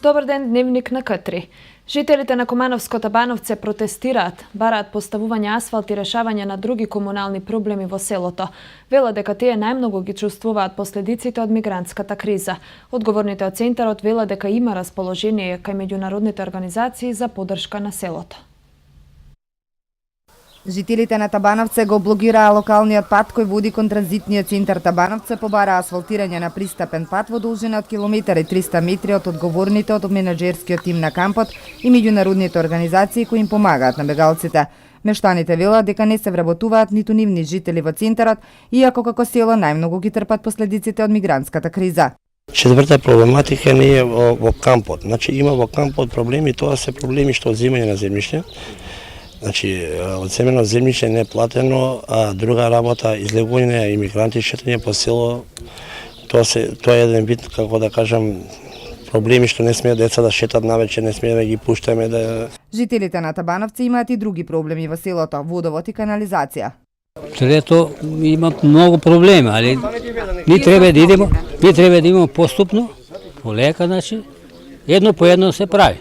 Добар ден, дневник на К3. Жителите на Кумановското Бановце протестираат, бараат поставување асфалт и решавање на други комунални проблеми во селото. Велат дека тие најмногу ги чувствуваат последиците од мигрантската криза. Одговорните од центарот велат дека има расположение кај меѓународните организации за поддршка на селото. Жителите на Табановце го блокираа локалниот пат кој води кон транзитниот центар Табановце, побара асфалтирање на пристапен пат во должина од километар и 300 метри од одговорните од менаџерскиот тим на кампот и меѓународните организации кои им помагаат на бегалците. Мештаните велат дека не се вработуваат ниту нивни жители во центарот, иако како село најмногу ги трпат последиците од мигрантската криза. Четврта проблематика не е во кампот. Значи има во кампот проблеми, тоа се проблеми што одземање на земјиште. Значи, одземено земјиште не е платено, а друга работа, излегување на имигранти, шетање по село, тоа е еден вид, како да кажам, проблеми што не смеат деца да шетат навечер, не смеат да ги пуштаме да... Жителите на Табановци имаат и други проблеми во селото, водовод и канализација. Трето, има многу проблеми, али ни треба да идеме поступно, полека, значи, едно по едно се прави,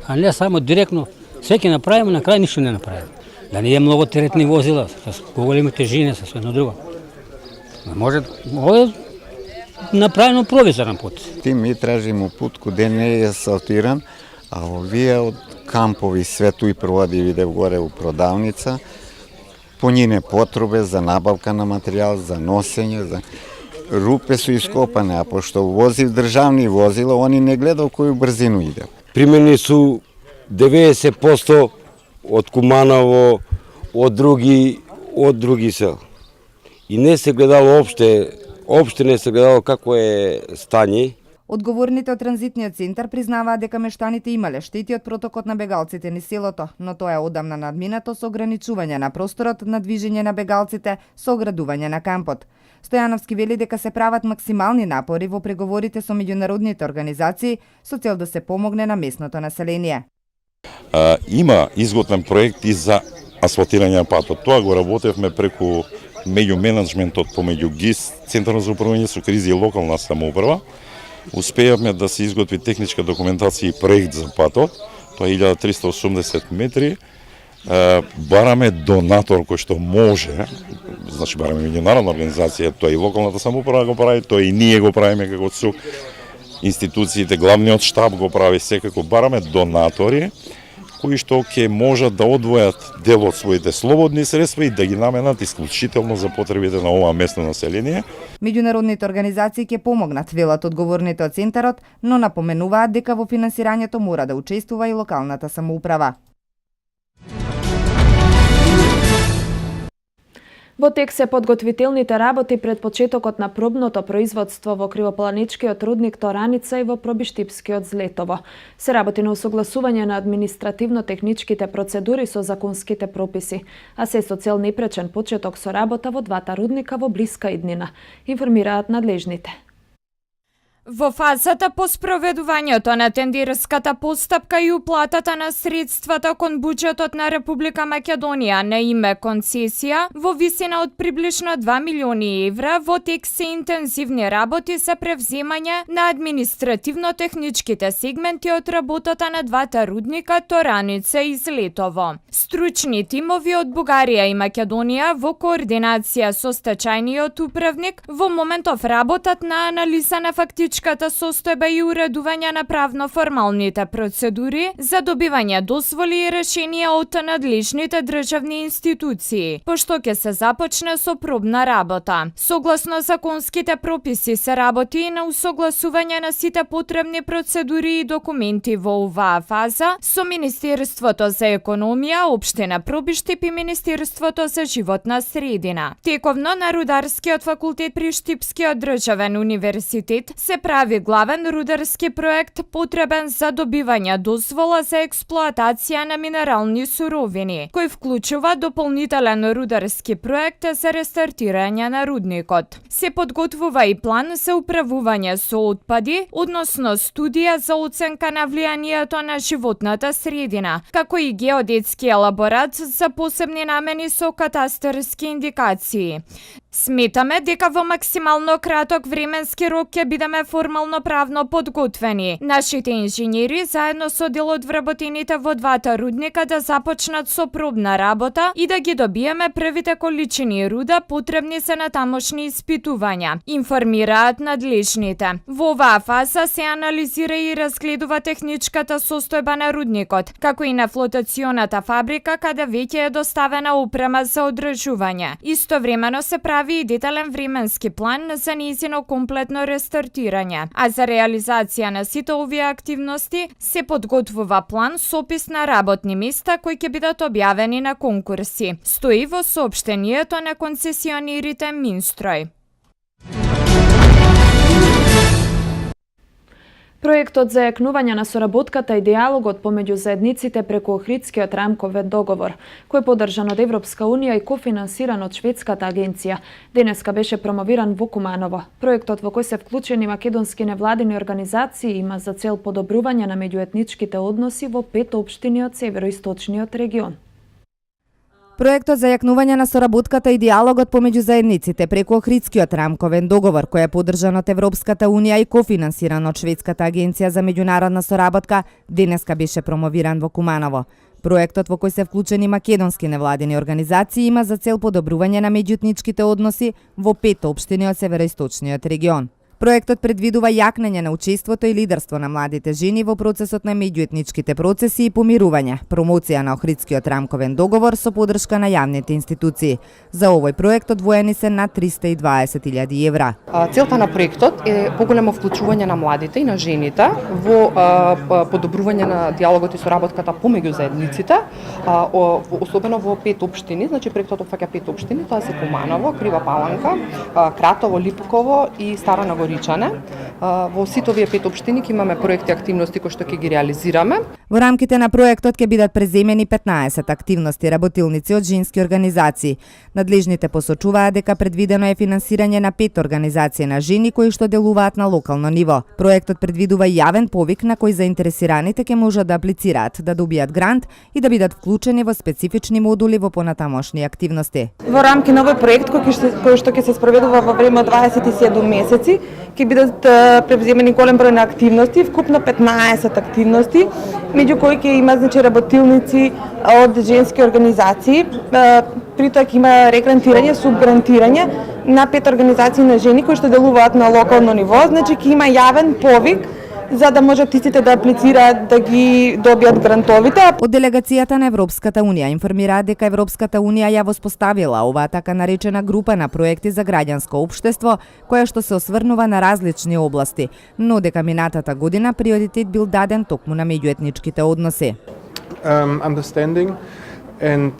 а не само директно. Секи направиме, на крај ништо не направиме. Да не е многу теретни возила, с големи тежини, с едно друго. Може направено провизорен пут. Ми тражимо пут кој не е асфалтиран, а овие од кампови светови проводи видев горе у продавница, по нине потрубе за набавка на материјал, за носење, за рупе су ископане, а пошто возив државни возила, они не гледал коju брзину иде. Примени су 90% од Куманово, од други села. И не се гледало опште не се гледало како е стање. Одговорните од транзитниот центар признаваат дека мештаните имале штети од протокот на бегалците низ селото, но тоа е одамна надминато со ограничување на просторот на движење на бегалците со оградување на кампот. Стојановски вели дека се прават максимални напори во преговорите со меѓународните организации со цел да се помогне на местното население. Има изготвен проект и за асфалтирање на патот. Тоа го работевме преку меѓуменаџментот помеѓу ГИС, Центарот за управување со кризи и локална самоуправа. Успеавме да се изготви техничка документација и проект за патот. Тоа е 1380 метри. Бараме донатор кој што може, значи бараме меѓународна организација, тоа и локалната самоуправа го прави, тоа и ние го правиме како ЦУК. Институциите, главниот штаб го прави, секако бараме донатори кои што ќе можат да одвојат дел од своите слободни средства и да ги наменат исклучително за потребите на ова местно население. Меѓународните организации ќе помогнат, велат одговорните од центарот, но напоменуваат дека во финансирањето мора да учествува и локалната самоуправа. Во тек се подготвителните работи пред почетокот на пробното производство во кривопланичкиот рудник Тораница и во Пробиштипскиот Злетово. Се работи на усогласување на административно-техничките процедури со законските прописи, а се со цел непречен почеток со работа во двата рудника во блиска иднина, информираат надлежните. Во фазата по спроведувањето на тендерската постапка и уплатата на средствата кон буџетот на Република Македонија на име концесија во висина од приближно 2 милиони евра, во тек се интензивни работи за превземање на административно-техничките сегменти од работата на двата рудника Тораница и Злетово. Стручни тимови од Бугарија и Македонија во координација со стечајниот управник во моментов работат на анализа на фактичката состојба и уредување на правно-формалните процедури за добивање дозволи и решенија од надлежните државни институции, пошто ќе се започне со пробна работа. Согласно законските прописи се работи и на усогласување на сите потребни процедури и документи во оваа фаза со Министерството за економија, Општина Пробиштип и Министерството за животна средина. Тековно на Рударскиот факултет при Штипскиот државен универзитет се прави главен рударски проект потребен за добивање дозвола за експлоатација на минерални суровини, кој вклучува дополнителен рударски проект за рестартирање на рудникот. Се подготвува и план за управување со отпади, односно студија за оценка на влијанието на животната средина, како и геодетски елаборат за посебни намени со катастарски индикации. Сметаме дека во максимално краток временски рок ќе бидеме формално правно подготвени. Нашите инженери заедно со дел од вработените во двата рудника да започнат со пробна работа и да ги добиеме првите количини руда потребни се на тамошни испитувања, информираат надлежните. Во оваа фаза се анализира и разгледува техничката состојба на рудникот, како и на флотационата фабрика каде веќе е доставена опрема за одржување. Истовремено се прави и детален временски план за нејзино комплетно рестартирање, а за реализација на сите овие активности се подготвува план со опис на работни места кои ќе бидат објавени на конкурси. Стои во соопштението на концесионерите Минстрој. Проектот за јакнување на соработката и диалогот помеѓу заедниците преку Охридскиот рамковен договор, кој е поддржан од Европска унија и кофинансиран од Шведската агенција, денеска беше промовиран во Куманово. Проектот во кој се вклучени македонски невладини организации има за цел подобрување на меѓуетничките односи во 5 општини од североисточниот регион. Проектот за јакнување на соработката и диалогот помеѓу заедниците преку Охридскиот рамковен договор, кој е поддржан од Европската унија и кофинансиран од Шведската агенција за меѓународна соработка, денеска беше промовиран во Куманово. Проектот во кој се вклучени македонски невладини организации има за цел подобрување на меѓуетничките односи во 5 општини од североисточниот регион. Проектот предвидува јакнење на учеството и лидерство на младите жени во процесот на меѓуетничките процеси и помирување, промоција на Охридскиот рамковен договор со поддршка на јавните институции. За овој проект одвоени се над 320.000 евра. Целта на проектот е поголемо вклучување на младите и на жените во подобрување на диалогот и соработката помеѓу заедниците, особено во 5 општини. Значи проектот опфаќа 5 општини, тоа се Куманово, Крива Паланка, Кратово, Липково и Стара Нагоричане. Во сите овие 5 општини ќе имаме проекти и активности кои што ќе ги реализираме. Во рамките на проектот ќе бидат преземени 15 активности работилници од женски организации. Надлежните посочуваат дека предвидено е финансирање на 5 организации на жени кои што делуваат на локално ниво. Проектот предвидува јавен повик на кој заинтересираните ќе можат да аплицираат, да добијат грант и да бидат вклучени во специфични модули во понатамошни активности. Во рамки на овој проект кој што ќе се спроведува во време од 27 месеци, ќе бидат превземени голем број на активности, вкупно 15 активности, меѓу кои ќе има работилници од женски организации. При тоа ќе има регрантирање, субгрантирање на 5 организации на жени кои што делуваат на локално ниво, значи ќе има јавен повик за да можат истите да аплицираат да ги добијат грантовите. Од делегацијата на Европската унија информираат дека Европската унија ја воспоставила оваа така наречена група на проекти за граѓанско општество, која што се осврнува на различни области, но дека минатата година приоритет бил даден токму на меѓуетничките односи. And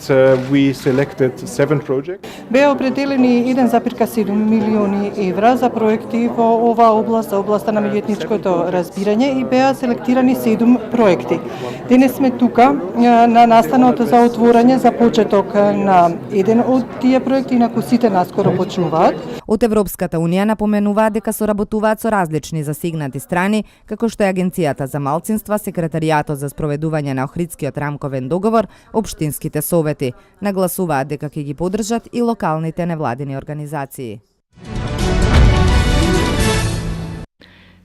we selected 7 projects. Беа определени 1,7 милиони евра за проекти во оваа област, за областа на меѓуетничкото разбирање, и беа селектирани 7 проекти. Денес сме тука на настанот за отворање за почеток на еден од тие проекти, инаку сите наскоро почнуваат. Од Европската унија напоменуваат дека соработуваат со различни засегнати страни, како што е Агенцијата за малцинства, Секретаријатот за спроведување на Охридскиот рамковен договор, општински совети. Нагласуваат дека ќе ги поддржат и локалните невладини организации.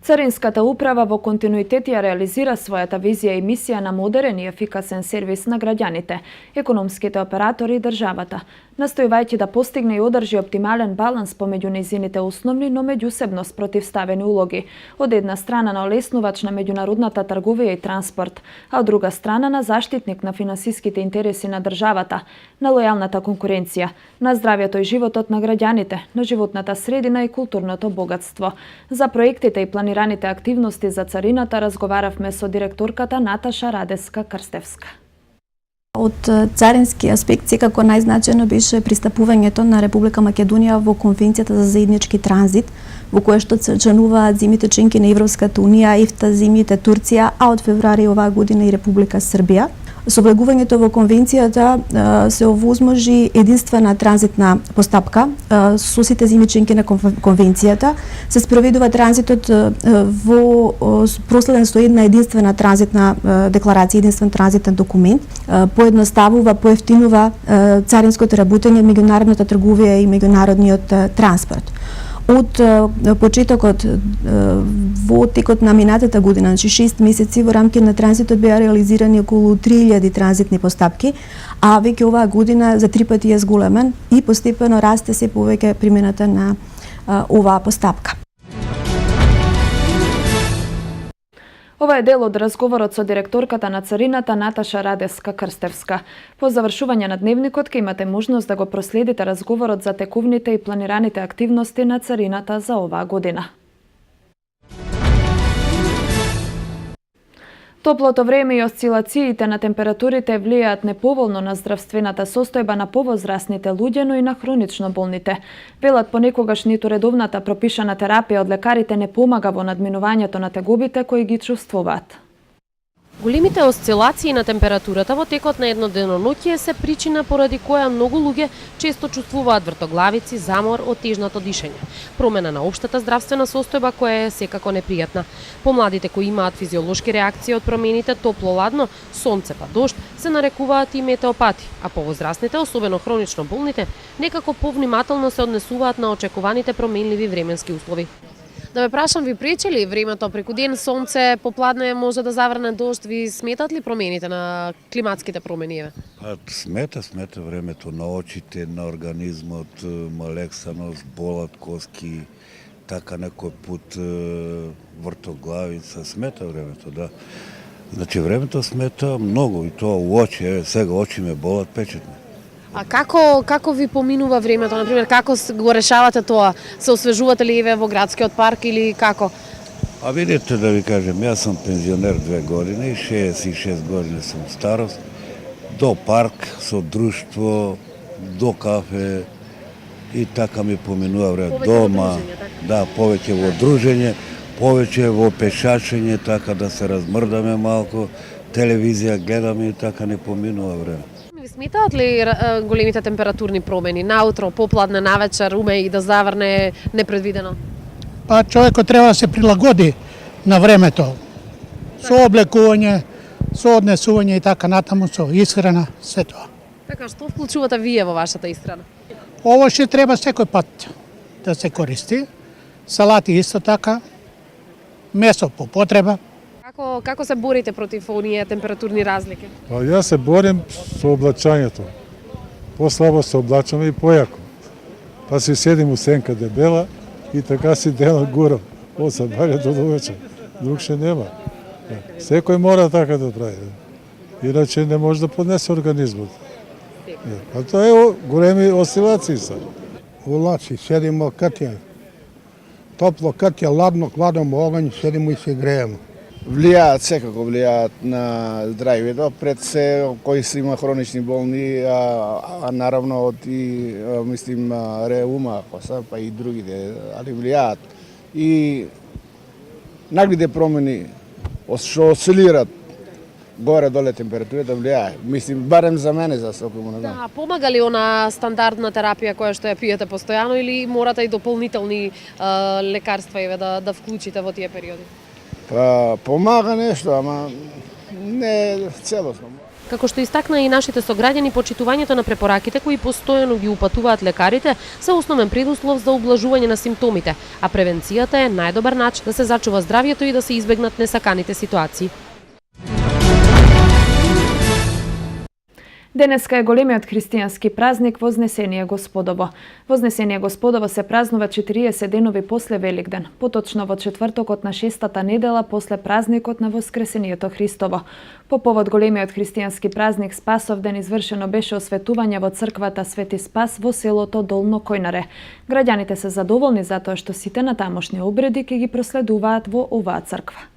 Царинската управа во континуитет ја реализира својата визија и мисија на модерен и ефикасен сервис на граѓаните, економските оператори и државата, настојувајќи да постигне и одржи оптимален баланс помеѓу нејзините основни, но меѓусебно спротивставени улоги. Од една страна на олеснувач на меѓународната трговија и транспорт, а од друга страна на заштитник на финансиските интереси на државата, на лојалната конкуренција, на здравјето и животот на граѓаните, на животната средина и културното богатство. За проектите и планираните активности за царината разговаравме со директорката Наташа Радеска-Крстевска. Од царински аспект секако најзначајно беше пристапувањето на Република Македонија во Конвенцијата за заеднички транзит, во која што се членуваат земјите членки на Европската унија, ЕФТА земјите Турција, а од февруари оваа година и Република Србија. Со влегувањето во конвенцијата се овозможи единствена транзитна постапка со сите земји членки на конвенцијата. Се спроведува транзитот проследен со една единствена транзитна декларација, единствен транзитен документ. По поедноставува, поевтинува царинското работење, меѓународната трговија и меѓународниот транспорт. Од почетокот во текот на минатата година, значи 6 месеци во рамките на транзитот беа реализирани околу 3000 транзитни постапки, а веќе оваа година за 3 пати е зголемен и постепено расте се повеќе примената на оваа постапка. Ова е дел од разговорот со директорката на Царината Наташа Радеска-Крстевска. По завршување на дневникот ќе имате можност да го проследите разговорот за текувните и планираните активности на Царината за оваа година. Топлото време и осцилациите на температурите влијаат неповолно на здравствената состојба на повозрасните луѓе, но и на хронично болните. Велат понекогаш ниту редовната пропишана терапија од лекарите не помага во надминувањето на тегобите кои ги чувствуваат. Големите осцилации на температурата во текот на едно деноноќе се причина поради која многу луѓе често чувствуваат вртоглавици, замор, отежнато дишење. Промена на општата здравствена состојба која е секако непријатна. Помладите кои имаат физиолошки реакции од промените топло-ладно, сонце па дожд, се нарекуваат и метеопати, а повозрасните, особено хронично болните, некако повнимателно се однесуваат на очекуваните променливи временски услови. Да ве прашам, ви пречи ли времето преку ден, сонце, попладне може да заврне дожд, ви сметат ли промените на климатските промени? Смета времето на очите, на организмот, малексаност, болат коски, така некој пут вртоглавица, смета времето, да. Значи времето смета многу и тоа у очи, сега очи ме болат, печетме. А како ви поминува времето, например, како го решавате тоа? Се освежувате ли еве во градскиот парк или како? А видите да ви кажем, јас сум пензионер 2 години, 66 години сум старост, до парк со друштво, до кафе и така ми поминува време. Дома, да, повеќе во дружење, повеќе во пешачење, така да се размрдаме малку, телевизија гледаме и така не поминува време. Ви сметаат ли големите температурни промени наутро, попладне, навечер, уме и да заврне непредвидено? Па човекот треба да се прилагоди на времето. Со облекување, со однесување и така натаму, со исхрана, се тоа. Така, што вклучувате вие во вашата исхрана? Ово ще треба секој пат да се користи. Салати исто така, месо по потреба. Како се борите против оние температурни разлики? Па јас се борим со облачањето. Послабо се облачаме и појако. Па си седим у сенка дебела и така си денот гурам. Од сабање до довечер. Другше нема. Секој мора така да прави. Иначе не може да поднесе организмот. Па тоа е големи осцилации са. Улаци, седимо катја. Топло катја, ладно, кладемо оган, седимо и се греемо. Влијаат, секако влијаат на здравјето, пред се кои се има хронични болни, а наравно од и мислим реума, па и другите, али влијаат. И наглите промени што осцилират горе-доле температурата влијае. Мислим, барем за мене, за секој не знам. Да, помага ли она стандардна терапија која што ја пиете постојано или морате и дополнителни лекарства да вклучите во тие периоди? Па, помага нешто, ама не целосно. Како што истакна и нашите сограѓани, почитувањето на препораките кои постојано ги упатуваат лекарите се основен предуслов за ублажување на симптомите, а превенцијата е најдобар начин да се зачува здравјето и да се избегнат несаканите ситуации. Денеска е големиот христијански празник Вознесение Господово. Вознесение Господово се празнува 40 денови после Великден, поточно во четвртокот на 6-та недела после празникот на Воскресението Христово. По повод големиот христијански празник Спасовден извршено беше осветување во црквата Свети Спас во селото Долно Којнаре. Граѓаните се задоволни затоа што сите на тамошни обреди ќе ги проследуваат во оваа црква.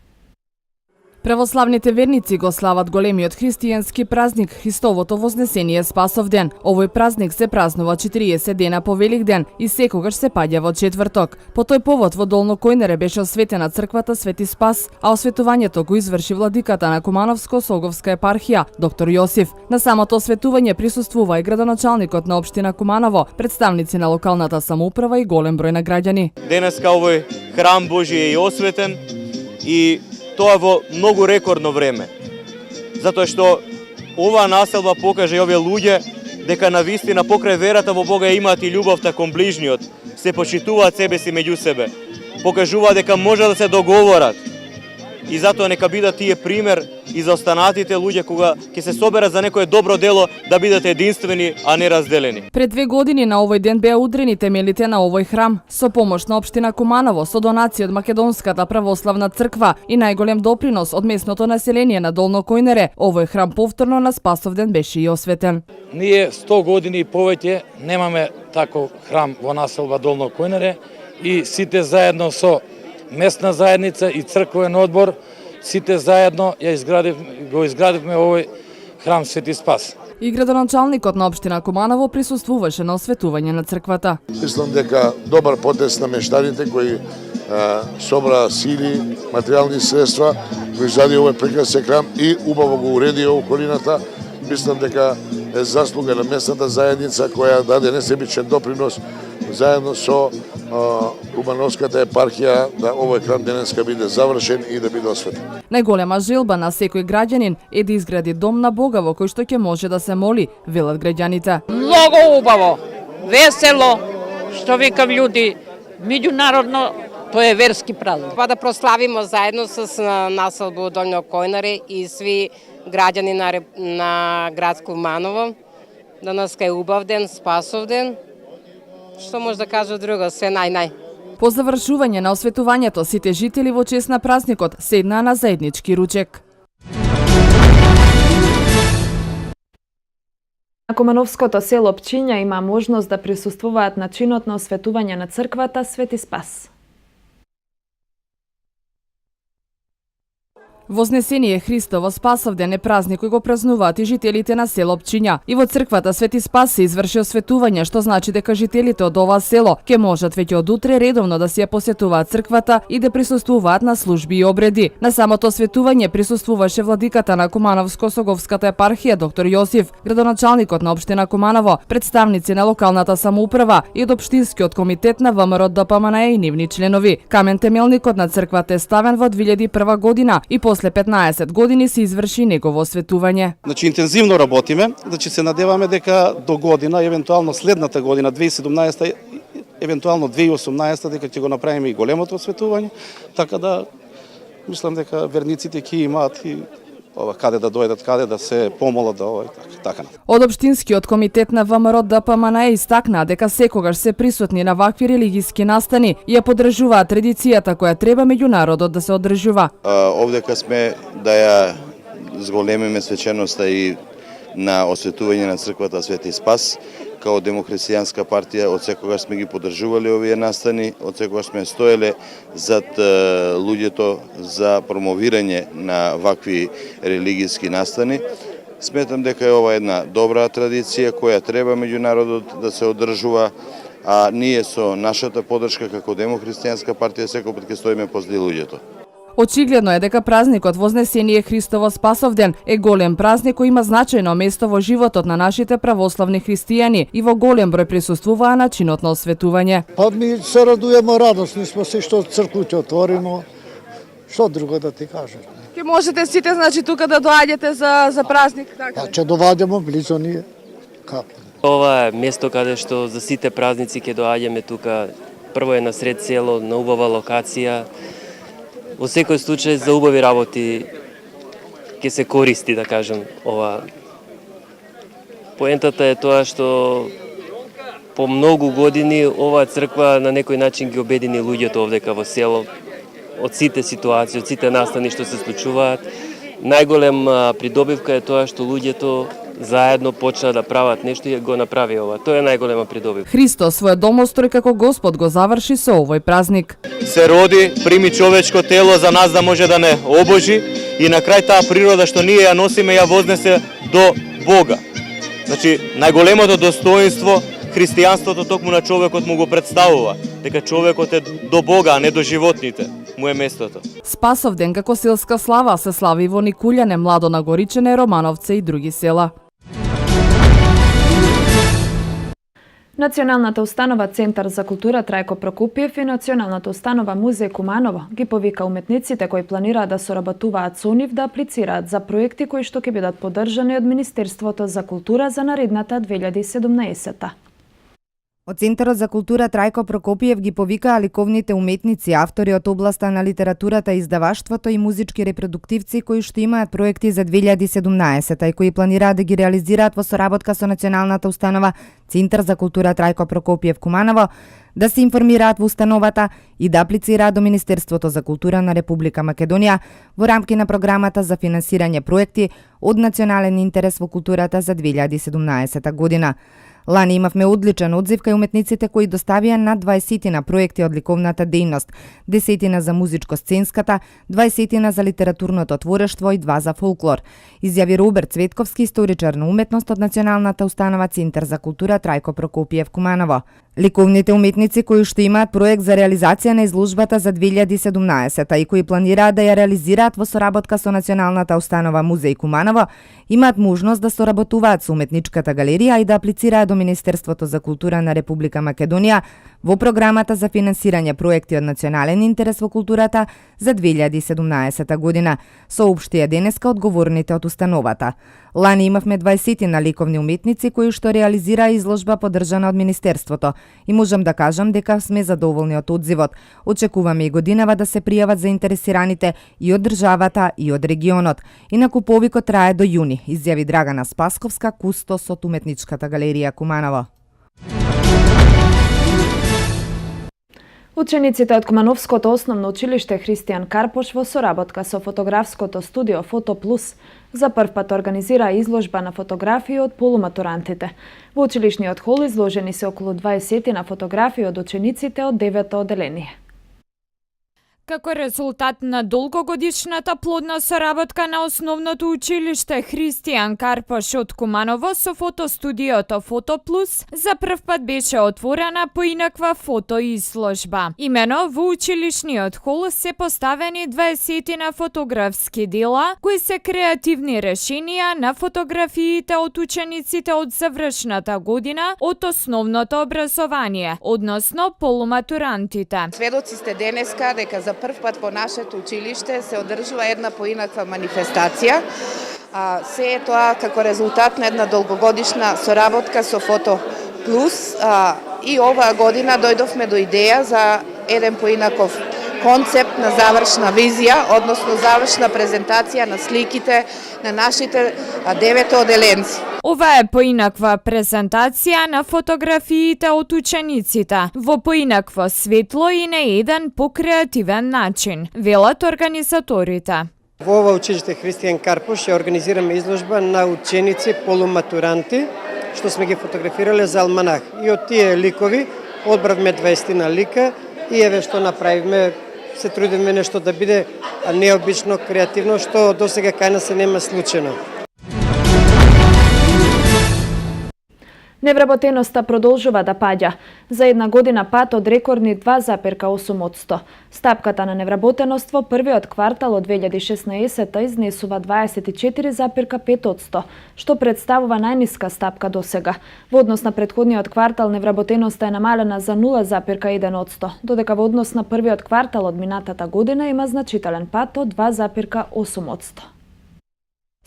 Православните верници го слават големиот христијански празник Христовото Вознесение Спасовден. Овој празник се празнува 40 дена по Великден и секогаш се паѓа во четврток. По тој повод во Долно Којнаре беше осветена црквата Свети Спас, а осветувањето го изврши владиката на Кумановско-Соговска епархија, доктор Јосиф. На самото осветување присуствува и градоначалникот на општина Куманово, представници на локалната самоуправа и голем број на граѓани. Денеска овој храм Божи е осветен и тоа во многу рекордно време. Затоа што ова населба покаже и овие луѓе дека навистина покрај верата во Бога имаат и љубовта кон ближниот, се почитуваат себе си меѓу себе, покажуваат дека може да се договорат. И затоа нека бидат тие пример и за останатите луѓе кога ќе се соберат за некое добро дело да бидат единствени, а не разделени. Пред 2 години на овој ден беа удрени темелите на овој храм со помош на општина Куманово, со донација од Македонската православна црква и најголем допринос од местното население на Долно Којнере. Овој храм повторно на Спасовден беше и осветен. Ние 100 години и повеќе немаме таков храм во населба Долно Којнере и сите заедно со местна заедница и црквен одбор, сите заедно го изградивме овој храм Свети Спас. И градоначалникот на општина Куманово присуствуваше на осветување на црквата. Мислам дека добар потез на мештаните кои собра сили, материјални средства, го изгради овој прекрасен храм и убаво го уреди околината. Мислам дека е заслуга на местната заедница која даде несебичен допринос заедно со Кумановската епархија да овој храм денеска биде завршен и да биде осветен. Најголема желба на секој граѓанин е да изгради дом на Бога во кој што ќе може да се моли, велат граѓаните. Многу убаво, весело, што викам луѓе, меѓународно, тоа е верски празник. Па да прославимо заедно с населбу Долно Којнере и сви граѓани на град Куманово. Денеска е убав ден, Спасов ден. Што може да кажа друго, се нај-нај. По завршување на осветувањето, сите жители во чест на празникот седнаа на заеднички ручек. На Кумановското село Пчиња има можност да присуствуваат на чинот на осветување на црквата Свети Спас. Вознесение Христово Спасовден е празник кој го празнуваат и жителите на село Пчиња. И во црквата Свети Спас се изврши осветување, што значи дека жителите од ова село ќе можат веќе од утре редовно да си ја посетуваат црквата и да присуствуваат на служби и обреди. На самото осветување присуствуваше владиката на Кумановско-Соговската епархија доктор Јосиф, градоначалникот на општина Куманово, представници на локалната самоуправа и од општинскиот комитет на ВМРО ДПМНЕ и нивни членови. Камен темелникот на црквата е ставен во 2001 година и после 15 години се изврши негово осветување. Значи интензивно работиме, значи се надеваме дека до година, евентуално следната година 2017, евентуално 2018 дека ќе го направиме и големото осветување, така да мислам дека верниците ќе имаат и каде да дојдат, каде да се помолат да така. Од општинскиот комитет на ВМРО ДПМНЕ истакнаа дека секогаш се присутни на вакви религиски настани и ја поддржуваат традицијата која треба меѓу народот да се одржува. Овдека сме да ја зголемиме свеченоста и на осветување на црквата Свети Спас. Као демохристијанска партија од секогаш сме ги поддржувале овие настани, од секогаш сме стоеле зад луѓето за промовирање на вакви религиски настани. Сметам дека е ова една добра традиција која треба меѓу народот да се одржува, а ние со нашата поддршка како демохристијанска партија секој пат ќе стоиме позади луѓето. Очигледно е дека празникот Вознесение Христово Спасовден е голем празник кој има значајно место во животот на нашите православни христијани и во голем број присуствуваа на чинот на осветување. Па ми се радуеме, радосни сме се што црквите отворимо. Што друго да ти кажам? Ке можете сите значи тука да доаѓате за празник, така? Па ќе доаѓаме близо ние. Ова е место каде што за сите празници ќе доаѓаме тука. Прво е на сред село, на убава локација. Во секој случај за убави работи ќе се користи, да кажем, ова. Поентата е тоа што по многу години оваа црква на некој начин ги обедини луѓето овдека во село од сите ситуации, од сите настани што се случуваат. Најголем придобивка е тоа што луѓето заедно почна да прават нешто и го направи ова. Тоа е најголема придобивка. Христос својот домострој како Господ го заврши со овој празник. Се роди, прими човечко тело за нас да може да не обожи и на крај таа природа што ние ја носиме ја вознесе до Бога. Значи, најголемото достоинство христијанството токму на човекот му го представува, дека човекот е до Бога, а не до животните. Му е местото. Спасовден како селска слава се слави во Никулјане, Младо на Горичене, Романовце и други села. Националната установа Центар за култура Трајко Прокопиев и Националната установа Музеј Куманово ги повика уметниците кои планираат да соработуваат со нив да аплицираат за проекти кои што ќе бидат поддржани од Министерството за култура за наредната 2017. Од Центарот за култура Трајко Прокопиев ги повикаа ликовните уметници, автори од областа на литературата, издаваштвото и музички репродуктивци кои што имаат проекти за 2017 и кои планираат да ги реализираат во соработка со Националната установа Центар за култура Трајко Прокопиев Куманово, да се информираат во установата и да аплицираат до Министерството за култура на Република Македонија во рамки на програмата за финансирање проекти од национален интерес во културата за 2017 година. Лани имавме одличен одзив кај уметниците кои доставија над 20 на проекти од ликовната дејност, 10 за музичко-сценската, 20 за литературното творештво и 2 за фолклор, изјави Роберт Цветковски, историчар на уметност од Националната установа Центар за култура Трајко Прокопиев Куманово. Ликовните уметници кои што имаат проект за реализација на изложбата за 2017 и кои планираат да ја реализираат во соработка со Националната установа Музеј Куманово, имаат можност да соработуваат со уметничката галерија и да аплицираат до Министерството за култура на Република Македонија во програмата за финансирање проекти од национален интерес во културата за 2017 година, соопштија денеска одговорните од установата. Лани имавме 20 на ликовни уметници кои што реализираа изложба поддржана од Министерството и можам да кажам дека сме задоволни од одзивот. Очекуваме и годинава да се пријават заинтересираните и од државата и од регионот. Инаку повикот трае до јуни, изјави Драгана Спасковска, кустос од уметничката галерија Куманово. Учениците од Кумановското основно училиште Христијан Карпош во соработка со фотографското студио Фото Плюс за прв пат организираа изложба на фотографии од полуматурантите. Во училишниот хол изложени се околу 20 на фотографии од учениците од 9-то оделение. Како резултат на долгогодишната плодна соработка на основното училиште Христијан Карпош од Куманово со фотостудиото Фото Плюс, за прв пат беше отворена поинаква фотоизложба. Имено во училишниот хол се поставени 20 на фотографски дела, кои се креативни решенија на фотографиите од учениците од завршната година од основното образование, односно полуматурантите. Сведоци сте денеска дека за прв пат во нашето училиште се одржува една поинаква манифестација. Се е тоа како резултат на една долгогодишна соработка со Фото Плюс и оваа година дојдовме до идеја за еден поинаков концепт на завршна визија, односно завршна презентација на сликите на нашите 9 оделенци. Ова е поинаква презентација на фотографиите од учениците, во поинакво светло и на еден покреативен начин, велат организаторите. Во ова училиште Христијан Карпош ја организираме изложба на ученици полуматуранти, што сме ги фотографирале за Алманах. И од тие ликови одбравме 20 на лика и еве што направивме, се трудиме нешто да биде необично, креативно, што досега кај нас се нема случено. Невработеноста продолжува да паѓа. За една година пад од рекордни 2,8%. Стапката на невработеност во првиот квартал од 2016 изнесува 24,5%, што представува најниска стапка досега. Во однос на претходниот квартал невработеноста е намалена за 0,1%, додека во однос на првиот квартал од минатата година има значителен пад од 2,8%.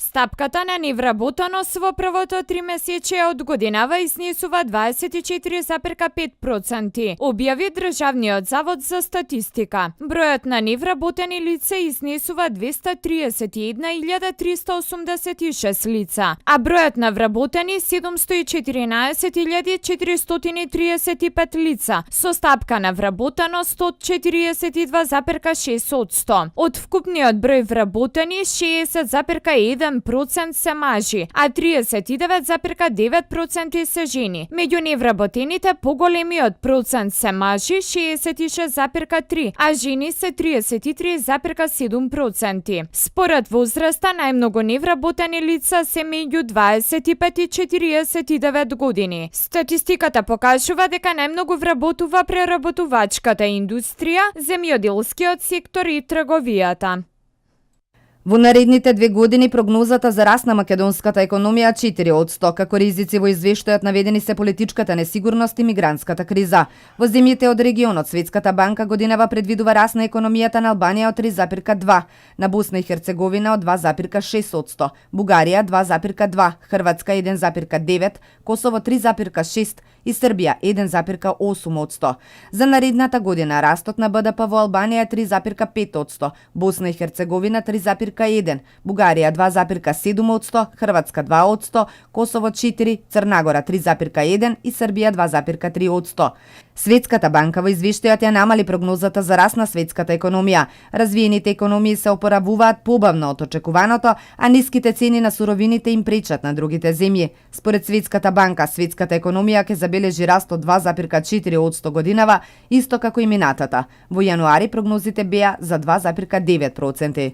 Стапката на невработеност во првото тримесечие од годинава изнесува 24,5%, објави Државниот завод за статистика. Бројот на невработени лица изнесува 231.386 лица, а бројот на вработени 714.435 лица, со стапка на вработеност од 42,6%. Од вкупниот број вработени 60,1% се мажи, а 39,9% се жени. Меѓу невработените поголемиот процент се мажи 66,3%, а жени се 33,7%. Според возраста најмногу невработени лица се меѓу 25 и 49 години. Статистиката покажува дека најмногу вработува преработувачката индустрија, земјоделскиот сектор и трговијата. Во наредните 2 години прогнозата за раст на македонската економија 4%, како ризици во извештајот наведени се политичката несигурност и мигрантската криза. Во земјите од регионот Светската банка годинава предвидува раст на економијата на Албанија од 3,2%, на Босна и Херцеговина од 2,6%, Бугарија 2,2%, Хрватска 1,9%, Косово 3,6% и Србија 1,8%. За наредната година растот на БДП во Албанија е 3,5%, Босна и Херцеговина 3,1%, Бугарија 2,7%, Хрватска 2%, Косово 4%, Црнагора 3,1% и Србија 2,3%. Светската банка во извештајот ја намали прогнозата за раст на светската економија. Развиените економии се опоравуваат побавно од очекуваното, а ниските цени на суровините им пречат на другите земји. Според Светската банка, светската економија ќе забележи раст од 2,4% годинава, исто како и минатата. Во јануари прогнозите беа за 2,9%.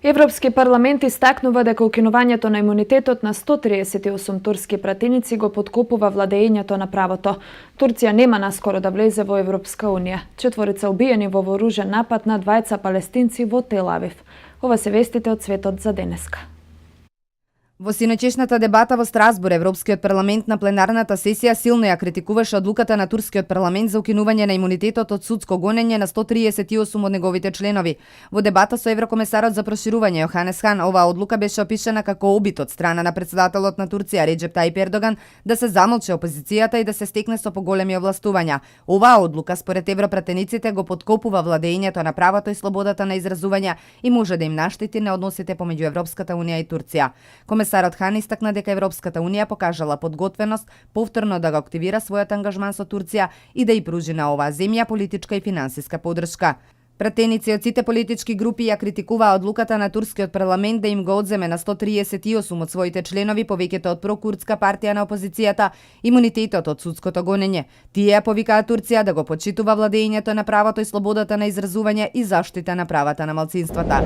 Европски парламент истакнува дека укинувањето на имунитетот на 138 турски пратеници го подкопува владеењето на правото. Турција нема наскоро да влезе во Европска унија. 4 убиени во вооружен напад на 2 палестинци во Тел Авив. Ова се вестите од светот за денеска. Во синочешната дебата во Страсбур, Европскиот парламент на пленарната сесија силно ја критикуваше одлуката на турскиот парламент за укинување на имунитетот од судско гонење на 138 од неговите членови. Во дебата со еврокомесарот за проширување Йоханес Хан, оваа одлука беше опишана како обид од страна на претседателот на Турција Реджеп Тајип Ердоган да се замолчи опозицијата и да се стекне со поголеми овластувања. Оваа одлука според европратениците го подкопува владеењето на правото и слободата на изразување и може да им наштети на односите помеѓу Европската унија и Турција. Комесарот Хан истакна дека Европската унија покажала подготвеност повторно да го активира својот ангажман со Турција и да ја пружи на оваа земја политичка и финансиска поддршка. Пратеници од сите политички групи ја критикуваа одлуката на турскиот парламент да им го одземе на 138 од своите членови, повеќето од прокурдска партија на опозицијата, имунитетот од судското гонење. Тие ја повикаа Турција да го почитува владеењето на правото и слободата на изразување и заштита на правата на малцинствата.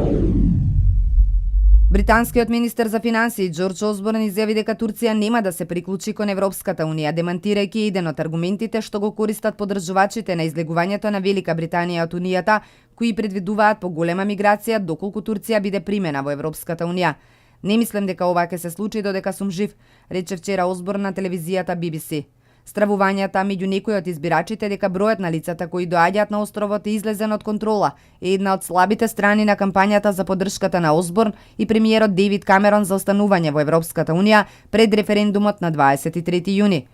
Британскиот министер за финансии Џорџ Осборн изјави дека Турција нема да се приклучи кон Европската унија, демантирајќи еден од аргументите што го користат поддржувачите на излегувањето на Велика Британија од унијата, кои предвидуваат поголема миграција доколку Турција биде примена во Европската унија. Не мислам дека ова ќе се случи додека сум жив, рече вчера Осборн на телевизијата BBC. Стравувањата меѓу некои од избирачите дека бројот на лицата кои доаѓаат на островот е излезен од контрола е една од слабите страни на кампањата за поддршката на Осборн и премиерот Дейвид Камерон за останување во Европската унија пред референдумот на 23 јуни.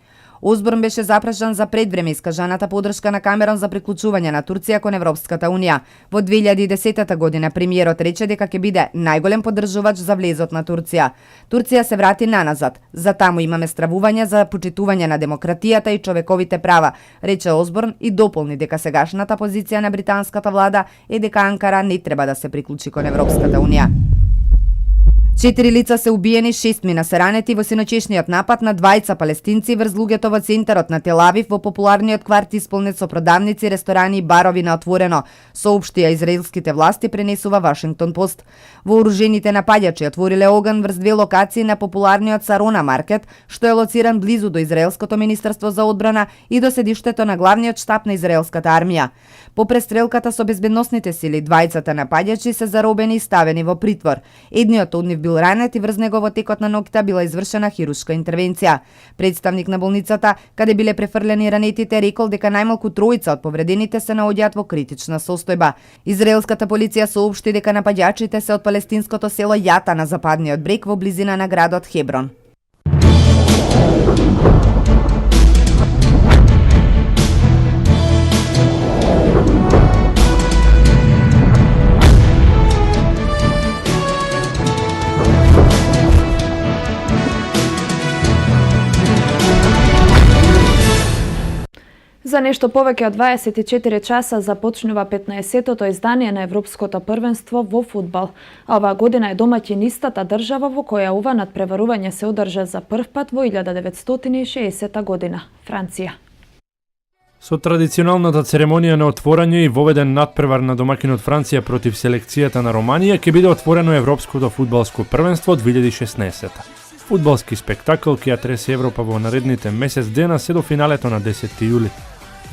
Осборн беше запрашан за предвреме искажаната поддршка на Камерон за приклучување на Турција кон Европската унија. Во 2010 година премиерот рече дека ќе биде најголем поддржувач за влезот на Турција. Турција се врати наназад. За таму имаме стравување за почитување на демократијата и човековите права, рече Осборн и дополни дека сегашната позиција на британската влада е дека Анкара не треба да се приклучи кон Европската унија. 4 лица се убиени, 6 мина се ранети во синочешниот напад на 2 палестинци врз луѓето во центарот на Тел Авив во популарниот кварт исполнет со продавници, ресторани и барови на отворено, соопштија израелските власти, пренесува Вашингтон Пост. Вооружените напаѓачи отвориле оган врз 2 локации на популарниот Сарона маркет, што е лоциран близу до Израелското министерство за одбрана и до седиштето на главниот штаб на израелската армија. По престрелката со безбедносните сили, 2 напаѓачи се заробени и ставени во притвор. Едниот од нив бил ранет и врз него во текот на ноќта била извршена хирушка интервенција. Представник на болницата, каде биле префрлени ранетите, рекол дека најмалку 3 од повредените се наоѓаат во критична состојба. Израелската полиција соопшти дека напаѓачите се од палестинското село Јата на западниот брег во близина на градот Хеброн. За нешто повеќе од 24 часа започнува 15-тото издание на Европското првенство во фудбал. А оваа година е домаќин истата држава во која ова надпреварување се одржа за прв пат во 1960 година, Франција. Со традиционалната церемонија на отворање и воведен надпревар на домакинот Франција против селекцијата на Романија ќе биде отворено Европското фудбалско првенство 2016. Фудбалски спектакл ќе ја тресе Европа во наредните месец дена се до финалето на 10 јули.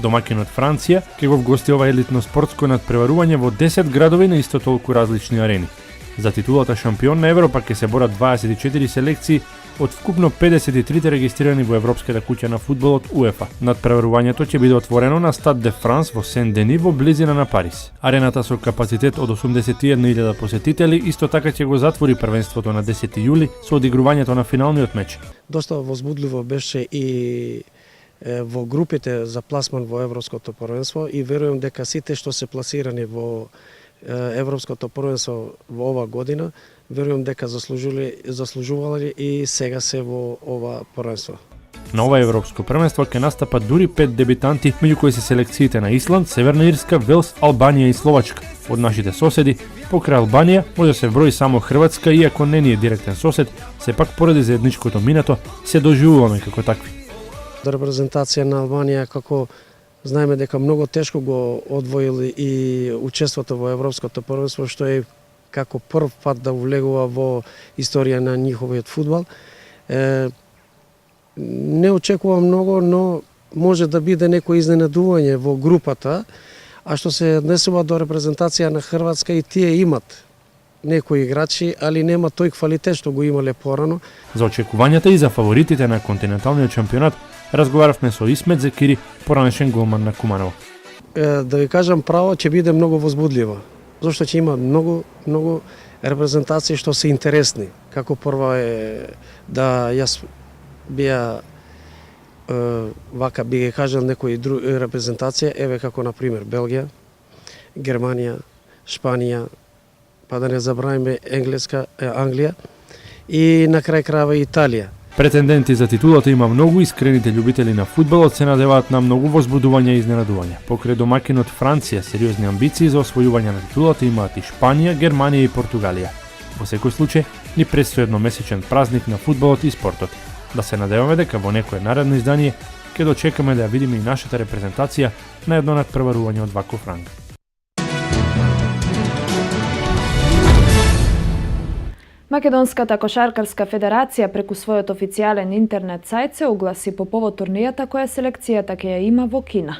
Домакинот Франција ќе го вгости ова елитно спортско надпреварување во 10 градови на исто толку различни арени. За титулата шампион на Европа ќе се борат 24 селекции од вкупно 53 регистрирани во Европската куќа на фудбалот УЕФА. Надпреварувањето ќе биде отворено на Стад де Франс во Сен-Дени во близина на Париз. Арената со капацитет од 81.000 посетители исто така ќе го затвори првенството на 10 јули со одигрувањето на финалниот меч. Доста возбудливо беше и во групите за пласман во Европското првенство и верувам дека сите што се пласирани во Европското првенство во ова година, верувам дека заслужувале и сега се во ова првенство. На ова европско првенство ќе настапат дури 5 дебитанти, меѓу кои се селекциите на Исланд, Северна Ирска, Велс, Албанија и Словачка. Од нашите соседи, покрај Албанија, може да се вброи само Хрватска, иако не ни е директен сосед, сепак поради заедничкото минато се доживуваме како такви. До репрезентација на Албанија, како знаеме дека многу тешко го одвоили и учеството во Европското првенство, што е како прв пат да влегува во историја на нивниот фудбал. Не очекувам многу, но може да биде некој изненадување во групата, а што се однесува до репрезентација на Хрватска, и тие имат некои играчи, али нема тој квалитет што го имале порано. За очекувањата и за фаворитите на континенталниот шампионат разговаравме со Исмет Зекири, поранешен голман на Куманово. Да ви кажам право, ќе биде многу возбудлива, зашто ќе има многу репрезентации што се интересни. Како прва е да јас бија вака би ги кажал некои други репрезентација, еве како на пример Белгија, Германија, Шпанија, па да не забравиме Англија и на крај крајва Италија. Претенденти за титулата има многу, искрените љубители на фудбалот се надеваат на многу возбудувања и изненадувања. Покрај домакинот Франција, сериозни амбиции за освојување на титулата имаат и Шпанија, Германија и Португалија. Во секој случај, ни предстои едномесечен празник на фудбалот и спортот. Да се надеваме дека во некое наредно издание ќе дочекаме да ја видиме и нашата репрезентација на едно надпреварување од ваков ранг. Македонската кошаркарска федерација преку својот официјален интернет сајт се огласи по повод турнијата која селекцијата ќе ја има во Кина.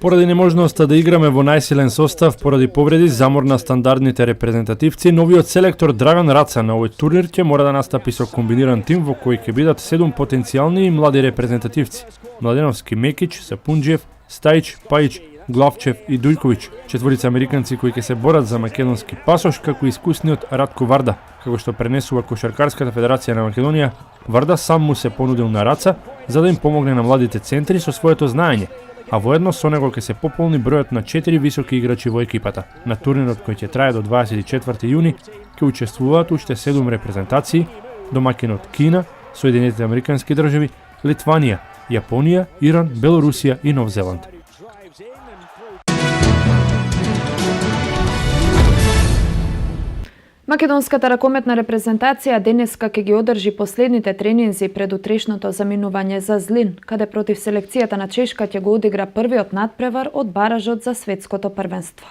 Поради неможноста да играме во најсилен состав поради повреди, замор на стандардните репрезентативци, новиот селектор Драган Раца на овој турнир ќе мора да настапи со комбиниран тим во кој ќе бидат 7 потенцијални и млади репрезентативци: Младеновски, Мекич, Сапунџиев, Стајич, Пајич, Главчев и Дујковиќ, четворица американци кои ќе се борат за македонски пасош, како искусниот Радко Варда. Како што пренесува Кошаркарската федерација на Македонија, Варда сам му се понудил на Раца за да им помогне на младите центри со своето знаење, а воедно со него ќе се пополни бројот на 4 високи играчи во екипата. На турнирот кој ќе трае до 24 јуни ќе учествуваат уште 7 репрезентации: домакинот Кина, Соединетите американски држави, Литванија, Јапонија, Иран, Белорусија и Нов Зеланд. Македонската ракометна репрезентација денеска ќе ги одржи последните тренинзи пред утрешното заминување за Злин, каде против селекцијата на Чешка ќе го одигра првиот надпревар од баражот за светското првенство.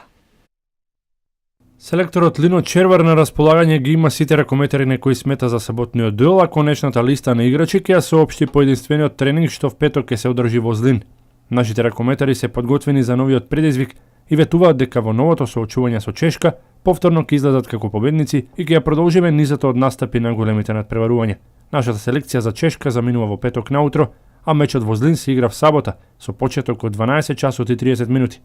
Селекторот Лино Червар на располагање ги има сите ракометари на кои смета за саботниот дуел, а конечната листа на играчи ќе ја соопшти по единствениот тренинг што в петок ќе се одржи во Злин. Нашите ракометари се подготвени за новиот предизвик и ветуваат дека во новото соочување со Чешка повторно ќе излезат како победници и ќе ја продолжиме низата од настапи на големите надпреварувања. Нашата селекција за Чешка заминува во петок наутро, а мечот во Злин се игра в сабота со почеток од 12 часот и 30 минути.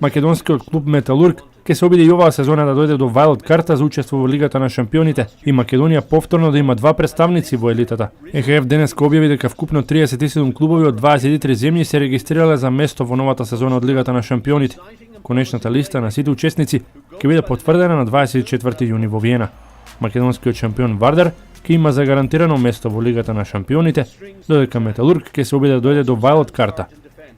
Македонскиот клуб Металург ќе се обиде и оваа сезона да дојде до вајлд карта за учество во Лигата на шампионите и Македонија повторно да има 2 представници во елитата. ЕХФ денеска објави дека вкупно 37 клубови од 23 земји се регистрирале за место во новата сезона од Лигата на шампионите. Конечната листа на сите учесници ќе биде потврдена на 24 јуни во Виена. Македонскиот шампион Вардар ќе има загарантирано место во Лигата на шампионите, додека Металург ќе се обиде да дојде до вајлд карта.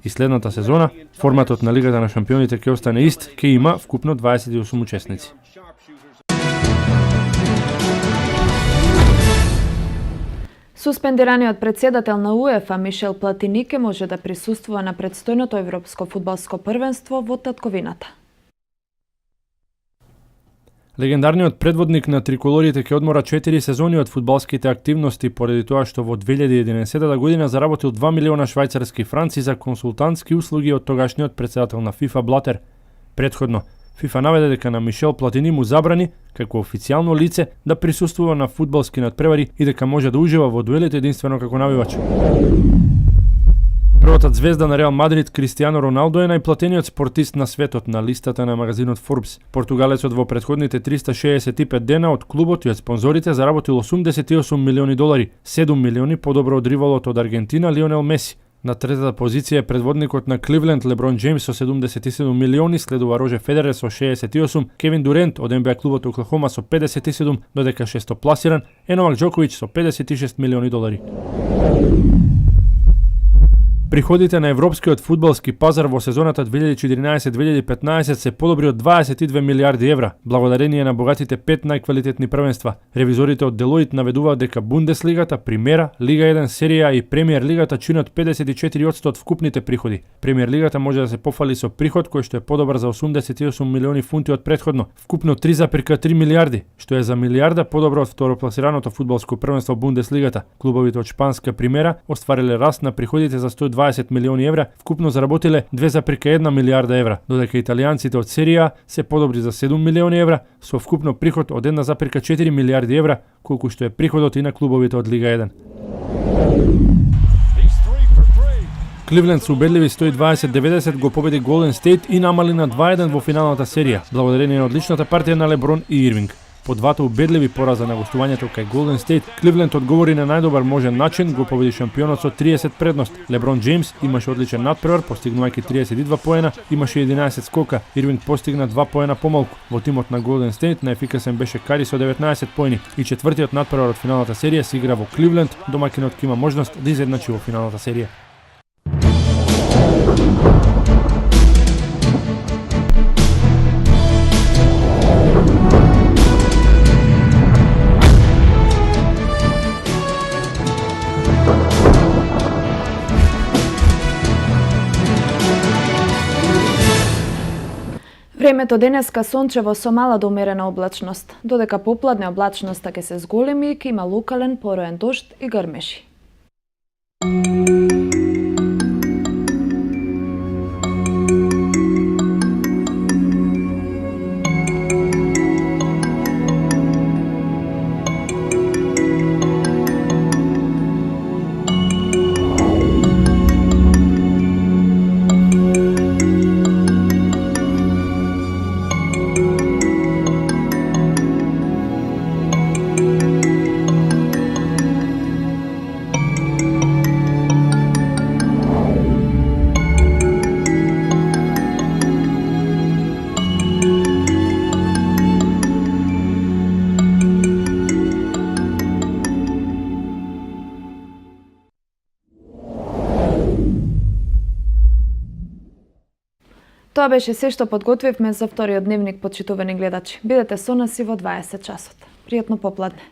И следната сезона, форматот на Лигата на шампионите ќе остане ист, ќе има вкупно 28 учесници. Суспендираниот председател на УЕФА Мишел Платини ќе може да присуствува на предстојното европско фудбалско првенство во татковината. Легендарниот предводник на триколорите ќе одмора 4 сезони од фудбалските активности поради тоа што во 2011 година заработил 2 милиона швајцарски франци за консултантски услуги од тогашниот претседател на ФИФА Блатер. Предходно, ФИФА наведе дека на Мишел Платини му забрани, како официјално лице, да присуствува на фудбалски надпревари и дека може да ужива во дуелите единствено како навивач. Првата звезда на Реал Мадрид, Кристијано Роналдо, е најплатениот спортист на светот на листата на магазинот Forbes. Португалецот во претходните 365 дена од клубот и од спонзорите заработил 88 милиони долари, 7 милиони подобро од ривалот од Аргентина Лионел Меси. На третата позиција е предводникот на Кливленд Леброн Джеймс со 77 милиони, следува Рожер Федерер со 68, Кевин Дурент од НБА клубот Оклахома со 57, додека шестопласиран е Новак Џоковиќ со 56 милиони долари. Приходите на европскиот фудбалски пазар во сезоната 2014-2015 се подобри од 22 милиарди евра, благодарение на богатите 5 најквалитетни првенства. Ревизорите од Делоит наведуваат дека Бундеслигата, Примера, Лига 1 серија и Премиер лигата чинат 54% од вкупните приходи. Премиер лигата може да се пофали со приход кој што е подобар за 88 милиони фунти од претходно, вкупно 3,3 милиарди, што е за милиарда подобро од второпласираното фудбалско првенство Бундеслигата. Клубовите од шпанска Примера оствариле раст на приходите за 120 милиони евра, вкупно заработиле 2,1 милиарда евра, додека италијанците од серија се подобри за 7 милиони евра, со вкупно приход од 1,4 милиарди евра, колку што е приходот и на клубовите од Лига 1. Кливленд со убедливи 120-90 го победи Голден Стейт и намали на 2-1 во финалната серија, благодарение на одличната партија на Леброн и Ирвинг. По двата убедливи пораза на гостувањето кај Голден Стейт, Кливленд одговори на најдобар можен начин, го победи шампионот со 30 предност. Леброн Джеймс имаше одличен надпревар, постигнувајќи 32 поена, имаше 11 скока. Ирвинг постигна 2 поена помалку. Во тимот на Голден Стейт најефикасен беше Кари со 19 поени и четвртиот надпревар од финалната серија се игра во Кливленд, домакинот ќе има можност да изедначи во финалната серија. Времето денеска сончево со мала до умерена облачност, додека попладне облачноста ќе се зголеми и ќе има локален пороен дожд и грмежи. Тоа беше се што подготвивме за вториот дневник, почитувани гледачи. Бидете со нас и во 20 часот. Пријатно попладне.